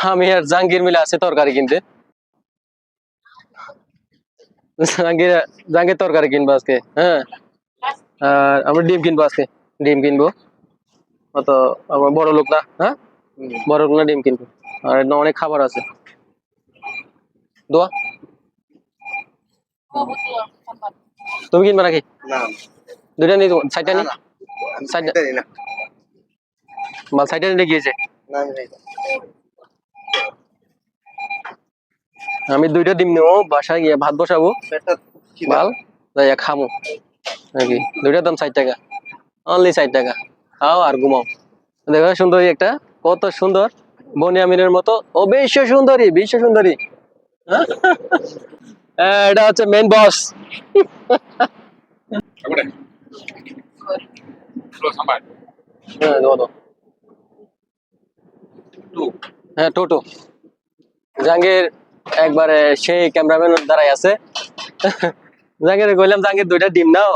আমি আর জাহাঙ্গীর মিলে আছে তরকারি কিনতে। জাহাঙ্গীর জাহাঙ্গীর তরকারি কিনবো আজকে, হ্যাঁ। আর আমরা ডিম কিনবো আজকে, ডিম কিনবো। অত আমার বড় লোক না, হ্যাঁ, বড় লোক না, ডিম কিনবো। আর এখানে অনেক খাবার আছে। দোয়া, তুমি কিনবা নাকি? না দুইটা নিয়ে সাইডটা নি, না সাইডটা আমি না মাল সাইডটা নিয়ে গিয়েছে। না আমি খাই না। আমি দুইটা ডিম নেবো, বাসায় গিয়ে ভাত বসাবো, পেটটা খিদা মাল যাইয়া খামো নাকি। দুইটার দাম 60 টাকা, অনলি 60 টাকা। খাও আর ঘুমাও। দেখো সুন্দরী একটা, কত সুন্দর, বনিয়ামিনের মতো। ও বিশ্ব সুন্দরী, বিশ্ব সুন্দরী। হ্যাঁ, এটা হচ্ছে মেন বস। হ্যাঁ দাও দাও। হ্যাঁ টোটো। জাহাঙ্গীর একবারে সেই ক্যামেরাম্যান দাঁড়াই আছে। জাহাঙ্গীর কইলাম জাহাঙ্গীর দুইটা ডিম নাও,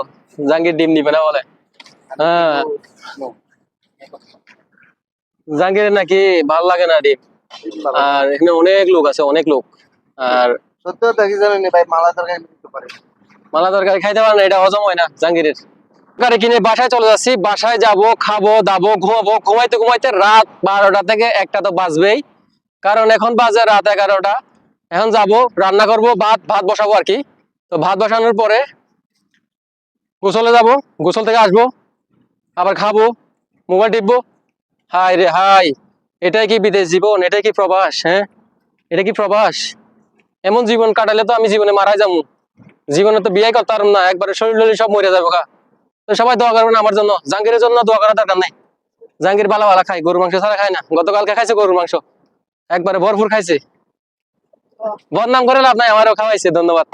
জাহাঙ্গীর ডিম নিবে না বলে। হ্যাঁ, জাহাঙ্গীরের নাকি ভালো লাগে না ডিম। আর এখানে অনেক লোক আছে, অনেক লোক। আর সত্যি কথা কি জানেন ভাই, মালা তরকারি নিতে পারে। মালা তরকারি খাইতে পারে না, এটা হজম হয় না জাহাঙ্গীরের। তরকারি কিনে বাসায় চলে যাচ্ছি, বাসায় যাব, খাবো দাবো, ঘুমাবো। ঘুমাইতে ঘুমাইতে রাত 12টা থেকে 1টা তো বাজবেই, কারণ এখন বাজে রাত 11টা। এখন যাব, রান্না করব, ভাত বসাবো আর কি। তো ভাত বসানোর পরে গোসলে যাব, গোসল থেকে আসবো, আবার খাবো, মোবাইল টিপবো। হাই রে হাই, এটাই কি বিদেশ জীবন? এটাই কি প্রবাস? হ্যাঁ, এটা কি প্রবাস? এমন জীবন কাটালে তো আমি জীবনে মারা যাবো। জীবনে তো বিয়ে করতে পারবো না, একবারে শরীর টরীর সব মরে যাবো গা। তো সবাই দোয়া করবেন আমার জন্য, জাহাঙ্গীরের জন্য দোয়া করার দরকার নাই। জাহাঙ্গীর ভালো ভালো খায়, গরুর মাংস ছাড়া খায় না। গতকালকে খাইছে গরুর মাংস, একবারে ভরপুর খাইছে। বদনাম করে লাভ নাই, আমারও খাওয়াইছে, ধন্যবাদ।